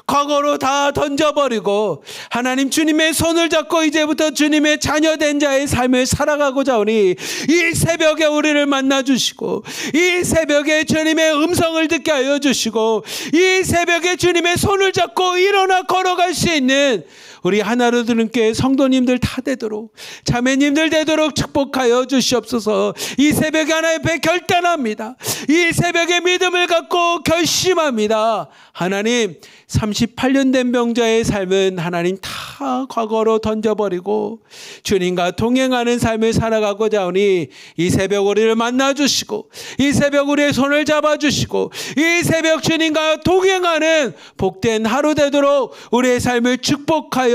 과거로 다 던져버리고 하나님 주님의 손을 잡고 이제부터 주님의 자녀된 자의 삶을 살아가고자 하니 이 새벽에 우리를 만나주시고 이 새벽에 주님의 음성을 듣게 하여 주시고 이 새벽에 주님의 손을 잡고 일어나 걸어갈 수 있는 우리 하나로 드는 교회 성도님들 다 되도록, 자매님들 되도록 축복하여 주시옵소서. 이 새벽에 하나님 앞에 결단합니다. 이 새벽에 믿음을 갖고 결심합니다. 하나님 38년 된 병자의 삶은 하나님 다 과거로 던져버리고 주님과 동행하는 삶을 살아가고자 하니 이 새벽 우리를 만나주시고 이 새벽 우리의 손을 잡아주시고 이 새벽 주님과 동행하는 복된 하루 되도록 우리의 삶을 축복하여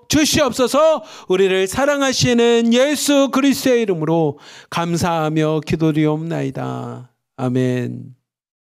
주시옵소서. 우리를 사랑하시는 예수 그리스도의 이름으로 감사하며 기도드리옵나이다. 아멘.